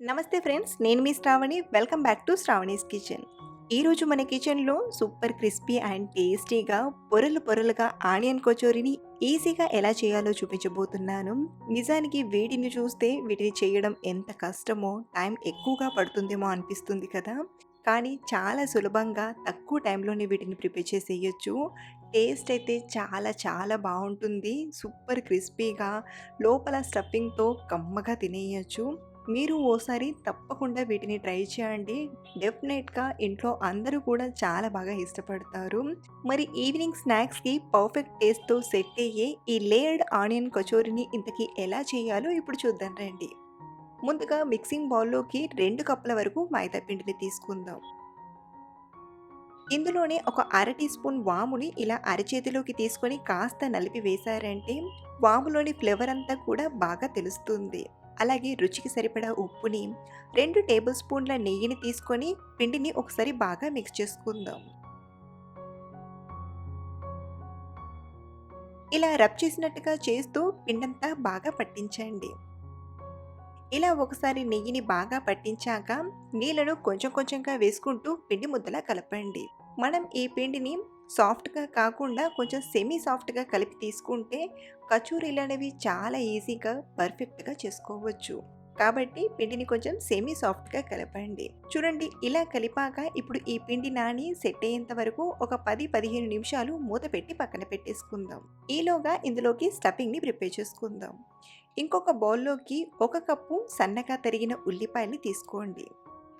నమస్తే ఫ్రెండ్స్, నేను మీ Shravani. Welcome back to Shravani's kitchen. ఈరోజు మన కిచెన్లో సూపర్ క్రిస్పీ అండ్ టేస్టీగా పొరలు పొరలుగా ఆనియన్ కచోరీని ఈజీగా ఎలా చేయాలో చూపించబోతున్నాను. నిజానికి వీటిని చూస్తే వీటిని చేయడం ఎంత కష్టమో, టైం ఎక్కువగా పడుతుందేమో అనిపిస్తుంది కదా. కానీ చాలా సులభంగా తక్కువ టైంలోనే వీటిని ప్రిపేర్ చేసేయచ్చు. టేస్ట్ అయితే చాలా చాలా బాగుంటుంది. సూపర్ క్రిస్పీగా లోపల స్టఫింగ్తో కమ్మగా తినేయచ్చు. మీరు ఓసారి తప్పకుండా వీటిని ట్రై చేయండి. డెఫినెట్‌గా ఇంట్లో అందరూ కూడా చాలా బాగా ఇష్టపడతారు. మరి ఈవినింగ్ స్నాక్స్‌కి పర్ఫెక్ట్ టేస్ట్‌తో సెట్ అయ్యే ఈ లేయర్డ్ ఆనియన్ కచోరీని ఇంతకీ ఎలా చేయాలో ఇప్పుడు చూద్దాం రండి. ముందుగా మిక్సింగ్ బౌల్‌లోకి 2 కప్పుల వరకు మైదా పిండిని తీసుకుందాం. ఇందులోనే ఒక అర టీ స్పూన్ వాముని ఇలా అరచేతిలోకి తీసుకొని కాస్త నలిపి వేశారంటే వాములోని ఫ్లేవర్ అంతా కూడా బాగా తెలుస్తుంది. అలాగే రుచికి సరిపడా ఉప్పుని, 2 టేబుల్ స్పూన్ల నెయ్యిని తీసుకొని పిండిని ఒకసారి బాగా మిక్స్ చేసుకుందాం. ఇలా రబ్ చేసినట్టుగా చేస్తూ పిండంతా బాగా పట్టించండి. ఇలా ఒకసారి నెయ్యిని బాగా పట్టించాక నీళ్ళను కొంచెం కొంచెంగా వేసుకుంటూ పిండి ముద్దలా కలపండి. మనం ఈ పిండిని సాఫ్ట్గా కాకుండా కొంచెం సెమీ సాఫ్ట్గా కలిపి తీసుకుంటే కచోరీలు అనేవి చాలా ఈజీగా పర్ఫెక్ట్గా చేసుకోవచ్చు. కాబట్టి పిండిని కొంచెం సెమీ సాఫ్ట్గా కలపండి. చూడండి, ఇలా కలిపాక ఇప్పుడు ఈ పిండి నాని సెట్ అయ్యేంత వరకు ఒక 10-15 నిమిషాలు మూత పెట్టి పక్కన పెట్టేసుకుందాం. ఈలోగా ఇందులోకి స్టఫింగ్ని ప్రిపేర్ చేసుకుందాం. ఇంకొక బౌల్లోకి 1 కప్పు సన్నగా తరిగిన ఉల్లిపాయల్ని తీసుకోండి.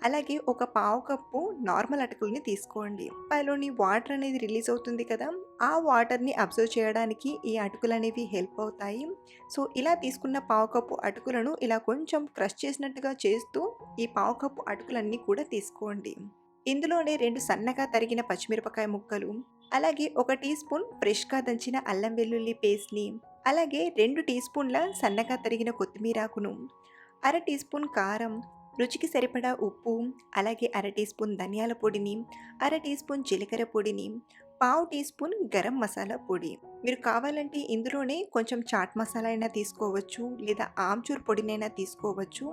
అలాగే ఒక పావు కప్పు నార్మల్ అటుకుల్ని తీసుకోండి. ఉల్లిపాయలోని వాటర్ అనేది రిలీజ్ అవుతుంది కదా, ఆ వాటర్ని అబ్జర్వ్ చేయడానికి ఈ అటుకులు అనేవి హెల్ప్ అవుతాయి. సో ఇలా తీసుకున్న పావు కప్పు అటుకులను ఇలా కొంచెం క్రష్ చేసినట్టుగా చేస్తూ ఈ పావు కప్పు అటుకులన్నీ కూడా తీసుకోండి. ఇందులోనే 2 సన్నగా తరిగిన పచ్చిమిరపకాయ ముక్కలు, అలాగే 1 టీ స్పూన్ ఫ్రెష్గా దంచిన అల్లం వెల్లుల్లి పేస్ట్ని, అలాగే 2 టీ స్పూన్ల సన్నగా తరిగిన కొత్తిమీరాకును, అర టీ స్పూన్ కారం, రుచికి సరిపడా ఉప్పు, అలాగే అర టీ స్పూన్ ధనియాల పొడిని, అర టీ స్పూన్ జీలకర్ర పొడిని, పావు టీ స్పూన్ గరం మసాలా పొడి. మీరు కావాలంటే ఇందులోనే కొంచెం చాట్ మసాలా అయినా తీసుకోవచ్చు, లేదా ఆమ్చూర్ పొడినైనా తీసుకోవచ్చు.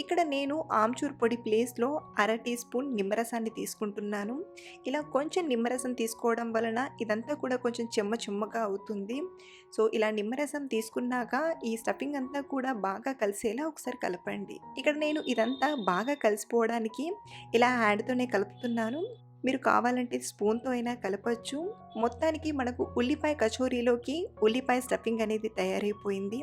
ఇక్కడ నేను ఆమ్చూర్ పొడి ప్లేస్లో అర టీ స్పూన్ నిమ్మరసాన్ని తీసుకుంటున్నాను. ఇలా కొంచెం నిమ్మరసం తీసుకోవడం వలన ఇదంతా కూడా కొంచెం చెమ్మ చెమ్మగా అవుతుంది. సో ఇలా నిమ్మరసం తీసుకున్నాక ఈ స్టఫింగ్ అంతా కూడా బాగా కలిసేలా ఒకసారి కలపండి. ఇక్కడ నేను ఇదంతా బాగా కలిసిపోవడానికి ఇలా హ్యాండ్తోనే కలుపుతున్నాను. మీరు కావాలంటే స్పూన్తో అయినా కలపచ్చు. మొత్తానికి మనకు ఉల్లిపాయ కచోరీలోకి ఉల్లిపాయ స్టఫింగ్ అనేది తయారైపోయింది.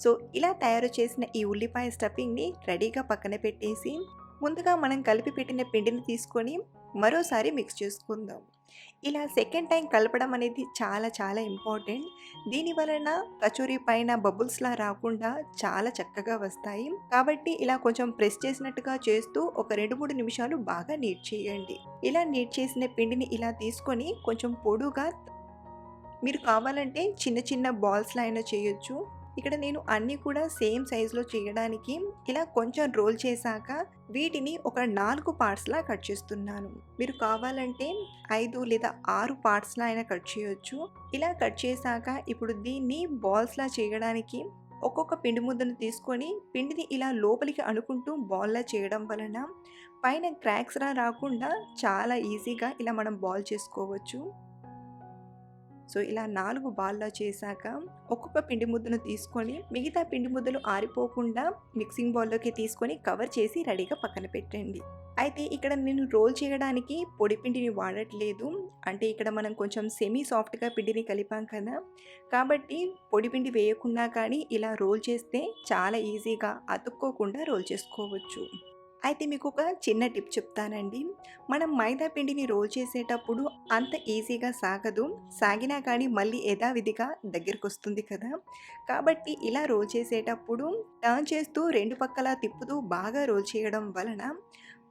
సో ఇలా తయారు చేసిన ఈ ఉల్లిపాయ స్టఫింగ్ని రెడీగా పక్కన పెట్టేసి ముందుగా మనం కలిపి పెట్టిన పిండిని తీసుకొని మరోసారి మిక్స్ చేసుకుందాం. ఇలా సెకండ్ టైం కలపడం అనేది చాలా చాలా ఇంపార్టెంట్. దీని వలన కచోరీ పైన బబుల్స్లా రాకుండా చాలా చక్కగా వస్తాయి. కాబట్టి ఇలా కొంచెం ప్రెస్ చేసినట్టుగా చేస్తూ ఒక 2-3 నిమిషాలు బాగా నీట్ చేయండి. ఇలా నీట్ చేసిన పిండిని ఇలా తీసుకొని కొంచెం పొడుగా, మీరు కావాలంటే చిన్న చిన్న బాల్స్‌లా అయినా చేయొచ్చు. ఇక్కడ నేను అన్నీ కూడా సేమ్ సైజులో చేయడానికి ఇలా కొంచెం రోల్ చేశాక వీటిని ఒక 4 పార్ట్స్‌లా కట్ చేస్తున్నాను. మీరు కావాలంటే 5 లేదా 6 పార్ట్స్‌లా అయినా కట్ చేయొచ్చు. ఇలా కట్ చేశాక ఇప్పుడు దీన్ని బాల్స్‌లా చేయడానికి ఒక్కొక్క పిండి ముద్దను తీసుకొని పిండిని ఇలా లోపలికి అనుకుంటూ బాల్‌లా చేయడం వలన పైన క్రాక్స్‌లా రాకుండా చాలా ఈజీగా ఇలా మనం బాల్ చేసుకోవచ్చు. సో ఇలా 4 బాల్లా చేశాక ఒక్కొక్క పిండి ముద్దను తీసుకొని మిగతా పిండి ముద్దలు ఆరిపోకుండా మిక్సింగ్ బౌల్లోకి తీసుకొని కవర్ చేసి రెడీగా పక్కన పెట్టండి. అయితే ఇక్కడ నేను రోల్ చేయడానికి పొడి పిండిని వాడట్లేదు. అంటే ఇక్కడ మనం కొంచెం సెమీ సాఫ్ట్గా పిండిని కలిపాం కదా, కాబట్టి పొడి పిండి వేయకుండా కానీ ఇలా రోల్ చేస్తే చాలా ఈజీగా అతుక్కోకుండా రోల్ చేసుకోవచ్చు. అయితే మీకు ఒక చిన్న టిప్ చెప్తానండి. మనం మైదా పిండిని రోల్ చేసేటప్పుడు అంత ఈజీగా సాగదు. సాగినా కానీ మళ్ళీ యథావిధిగా దగ్గరకొస్తుంది కదా. కాబట్టి ఇలా రోల్ చేసేటప్పుడు టర్న్ చేస్తూ 2 పక్కలా తిప్పుతూ బాగా రోల్ చేయడం వలన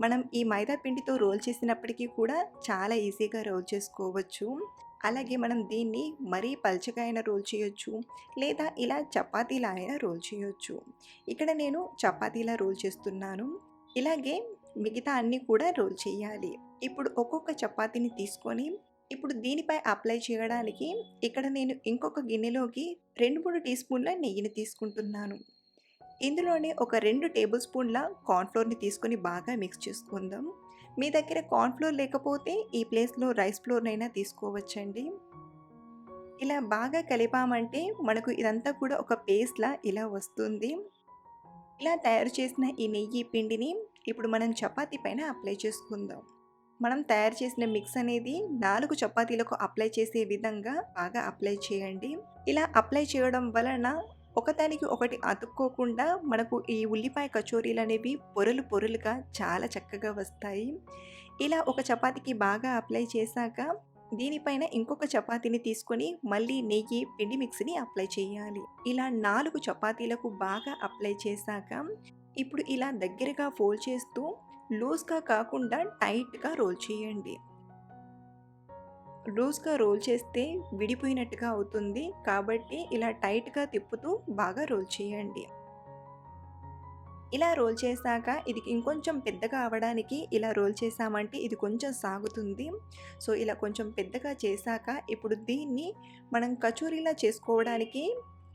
మనం ఈ మైదా పిండితో రోల్ చేసినప్పటికీ కూడా చాలా ఈజీగా రోల్ చేసుకోవచ్చు. అలాగే మనం దీన్ని మరీ పల్చగా అయినా రోల్ చేయొచ్చు, లేదా ఇలా చపాతీలా అయినా రోల్ చేయొచ్చు. ఇక్కడ నేను చపాతీలా రోల్ చేస్తున్నాను. ఇలాగే మిగతా అన్నీ కూడా రోల్ చేయాలి. ఇప్పుడు ఒక్కొక్క చపాతీని తీసుకొని ఇప్పుడు దీనిపై అప్లై చేయడానికి ఇక్కడ నేను ఇంకొక గిన్నెలోకి 2-3 టీ స్పూన్ల నెయ్యిని తీసుకుంటున్నాను. ఇందులోనే ఒక 2 టేబుల్ స్పూన్ల కార్న్‌ఫ్లోర్‌ని తీసుకొని బాగా మిక్స్ చేసుకుందాం. మీ దగ్గర కార్న్‌ఫ్లోర్ లేకపోతే ఈ ప్లేస్‌లో రైస్ ఫ్లోర్‌నైనా తీసుకోవచ్చండి. ఇలా బాగా కలిపామంటే మనకు ఇదంతా కూడా ఒక పేస్ట్‌లా ఇలా వస్తుంది. ఇలా తయారు చేసిన ఈ నెయ్యి పిండిని ఇప్పుడు మనం చపాతీ పైన అప్లై చేసుకుందాం. మనం తయారు చేసిన మిక్స్ అనేది 4 చపాతీలకు అప్లై చేసే విధంగా బాగా అప్లై చేయండి. ఇలా అప్లై చేయడం వలన ఒకదానికి ఒకటి అతుక్కోకుండా మనకు ఈ ఉల్లిపాయ కచోరీలనేవి పొరలు పొరలుగా చాలా చక్కగా వస్తాయి. ఇలా ఒక చపాతీకి బాగా అప్లై చేశాక దీనిపైన ఇంకొక చపాతీని తీసుకొని మళ్ళీ నెయ్యి పిండి మిక్స్‌ని అప్లై చేయాలి. ఇలా 4 చపాతీలకు బాగా అప్లై చేశాక ఇప్పుడు ఇలా దగ్గరగా ఫోల్డ్ చేస్తూ లూజ్‌గా కాకుండా టైట్‌గా రోల్ చేయండి. లూజ్‌గా రోల్ చేస్తే విడిపోయినట్టుగా అవుతుంది. కాబట్టి ఇలా టైట్‌గా తిప్పుతూ బాగా రోల్ చేయండి. ఇలా రోల్ చేశాక ఇది ఇంకొంచెం పెద్దగా అవ్వడానికి ఇలా రోల్ చేశామంటే ఇది కొంచెం సాగుతుంది. సో, ఇలా కొంచెం పెద్దగా చేశాక ఇప్పుడు దీన్ని మనం కచోరీలా చేసుకోవడానికి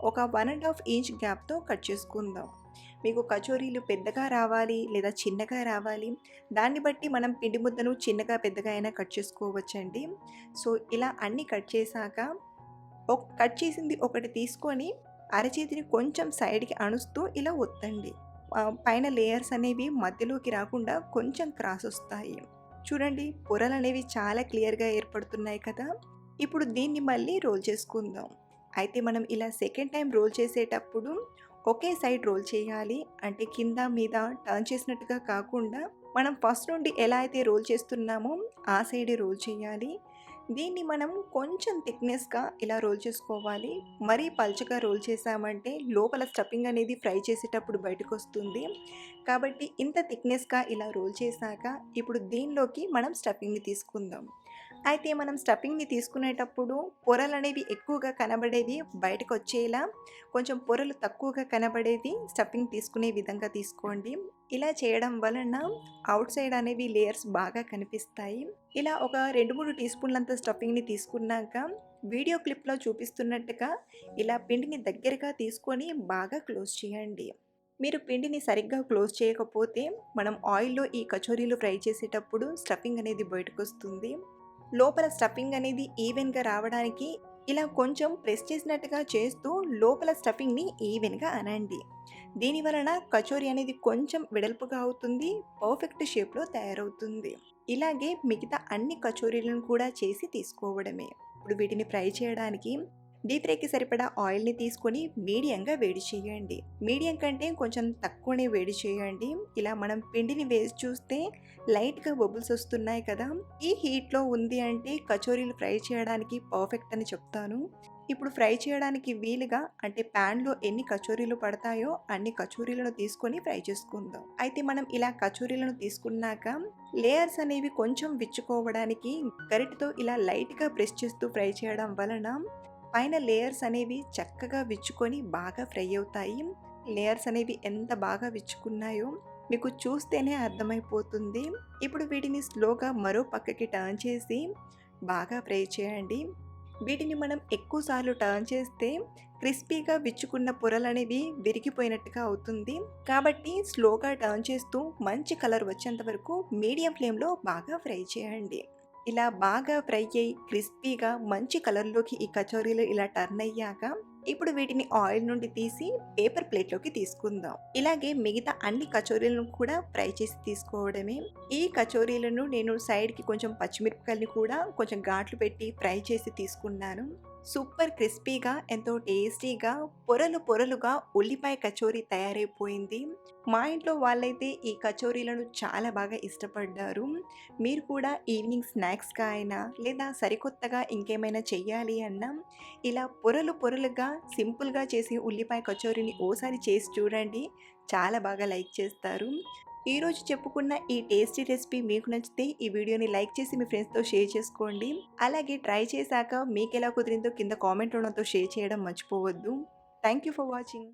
ఒక 1 ½ ఇంచ్ గ్యాప్‌తో కట్ చేసుకుందాం. మీకు కచోరీలు పెద్దగా రావాలి లేదా చిన్నగా రావాలి. దాన్ని బట్టి మనం పిండి ముద్దను చిన్నగా, పెద్దగా అయినా కట్ చేసుకోవచ్చండి. సో, ఇలా అన్నీ కట్ చేశాక కట్ చేసింది ఒకటి తీసుకొని అరచేతిని కొంచెం సైడ్‌కి అణుస్తూ ఇలా ఒత్తండి. పైన లేయర్స్ అనేవి మధ్యలోకి రాకుండా కొంచెం క్రాస్ వస్తాయి. చూడండి పొరలనేవి చాలా క్లియర్‌గా ఏర్పడుతున్నాయి కదా! ఇప్పుడు దీన్ని మళ్ళీ రోల్ చేసుకుందాం. అయితే మనం ఇలా సెకండ్ టైం రోల్ చేసేటప్పుడు ఒకే సైడ్ రోల్ చేయాలి. అంటే కింద మీద టర్న్ చేసినట్టుగా కాకుండా మనం ఫస్ట్ నుండి ఎలా అయితే రోల్ చేస్తున్నామో ఆ సైడే రోల్ చేయాలి. దీన్ని మనం కొంచెం థిక్‌నెస్‌గా ఇలా రోల్ చేసుకోవాలి. మరీ పల్చగా రోల్ చేశామంటే లోపల స్టఫింగ్ అనేది ఫ్రై చేసేటప్పుడు బయటకొస్తుంది. కాబట్టి ఇంత థిక్‌నెస్‌గా ఇలా రోల్ చేశాక ఇప్పుడు దీనిలోకి మనం స్టఫింగ్‌ని తీసుకుందాం. అయితే మనం స్టఫింగ్‌ని తీసుకునేటప్పుడు పొరలనేవి ఎక్కువగా కనబడేవి బయటకొచ్చేలా కొంచెం పొరలు తక్కువగా కనబడేది స్టఫింగ్ తీసుకునే విధంగా తీసుకోండి. ఇలా చేయడం వలన ఔట్ సైడ్ అనేవి లేయర్స్ బాగా కనిపిస్తాయి. ఇలా ఒక 2, 3 టీ స్పూన్లంత స్టఫింగ్‌ని తీసుకున్నాక వీడియో క్లిప్‌లో చూపిస్తున్నట్టుగా ఇలా పిండిని దగ్గరగా తీసుకొని బాగా క్లోజ్ చేయండి. మీరు పిండిని సరిగ్గా క్లోజ్ చేయకపోతే మనం ఆయిల్‌లో ఈ కచోరీలు ఫ్రై చేసేటప్పుడు స్టఫింగ్ అనేది బయటకొస్తుంది. లోపల స్టఫింగ్ అనేది ఈవెన్‌గా రావడానికి ఇలా కొంచెం ప్రెస్ చేసినట్టుగా చేస్తూ లోపల స్టఫింగ్‌ని ఈవెన్‌గా అనండి. దీని వలన కచోరీ అనేది కొంచెం వెడల్పుగా అవుతుంది. పర్ఫెక్ట్ షేప్‌లో తయారవుతుంది. ఇలాగే మిగతా అన్ని కచోరీలను కూడా చేసి తీసుకోవడమే. ఇప్పుడు వీటిని ఫ్రై చేయడానికి డీప్ ఫ్రైకి సరిపడా ఆయిల్‌ని తీసుకొని మీడియంగా వేడి చేయండి. మీడియం కంటే కొంచెం తక్కువనే వేడి చేయండి. ఇలా మనం పిండిని వేసి చూస్తే లైట్‌గా బబుల్స్ వస్తున్నాయి కదా! ఈ హీట్‌లో ఉంది అంటే కచోరీలు ఫ్రై చేయడానికి పర్ఫెక్ట్ అని చెప్తాను. ఇప్పుడు ఫ్రై చేయడానికి వీలుగా అంటే ప్యాన్‌లో ఎన్ని కచోరీలు పడతాయో అన్ని కచోరీలను తీసుకొని ఫ్రై చేసుకుందాం. అయితే మనం ఇలా కచోరీలను తీసుకున్నాక లేయర్స్ అనేవి కొంచెం విచ్చుకోవడానికి గరిటెతో ఇలా లైట్‌గా ప్రెస్ చేస్తూ ఫ్రై చేయడం వలన పైన లేయర్స్ అనేవి చక్కగా విచ్చుకొని బాగా ఫ్రై అవుతాయి. లేయర్స్ అనేవి ఎంత బాగా విచ్చుకున్నాయో మీకు చూస్తేనే అర్థమైపోతుంది. ఇప్పుడు వీటిని స్లోగా మరో పక్కకి టర్న్ చేసి బాగా ఫ్రై చేయండి. వీటిని మనం ఎక్కువ సార్లు టర్న్ చేస్తే క్రిస్పీగా విచ్చుకున్న పొరలనేవి విరిగిపోయినట్టుగా అవుతుంది. కాబట్టి స్లోగా టర్న్ చేస్తూ మంచి కలర్ వచ్చేంత వరకు మీడియం ఫ్లేమ్‌లో బాగా ఫ్రై చేయండి. ఇలా బాగా ఫ్రై అయ్యి క్రిస్పీగా మంచి కలర్‌లోకి ఈ కచోరీలు ఇలా టర్న్ అయ్యాక ఇప్పుడు వీటిని ఆయిల్ నుండి తీసి పేపర్ ప్లేట్‌లోకి తీసుకుందాం. ఇలాగే మిగతా అన్ని కచోరీలను కూడా ఫ్రై చేసి తీసుకోవడమే. ఈ కచోరీలను నేను సైడ్‌కి కొంచెం పచ్చిమిరపకాయలని కూడా కొంచెం ఘాట్లు పెట్టి ఫ్రై చేసి తీసుకున్నాను. సూపర్ క్రిస్పీగా ఎంతో టేస్టీగా పొరలు పొరలుగా ఉల్లిపాయ కచోరీ తయారైపోయింది. మా ఇంట్లో వాళ్ళైతే ఈ కచోరీలను చాలా బాగా ఇష్టపడ్డారు. మీరు కూడా ఈవినింగ్ స్నాక్స్‌గా అయినా లేదా సరికొత్తగా ఇంకేమైనా చెయ్యాలి అన్నా ఇలా పొరలు పొరలుగా సింపుల్‌గా చేసి ఉల్లిపాయ కచోరీని ఓసారి చేసి చూడండి. చాలా బాగా లైక్ చేస్తారు. ఈరోజు చెప్పుకున్న ఈ టేస్టీ రెసిపీ మీకు నచ్చితే ఈ వీడియోని లైక్ చేసి మీ ఫ్రెండ్స్‌తో షేర్ చేసుకోండి. అలాగే ట్రై చేశాక మీకెలా కుదిరిందో కింద కామెంట్‌లో నాతో షేర్ చేయడం మర్చిపోవద్దు. Thank you for watching.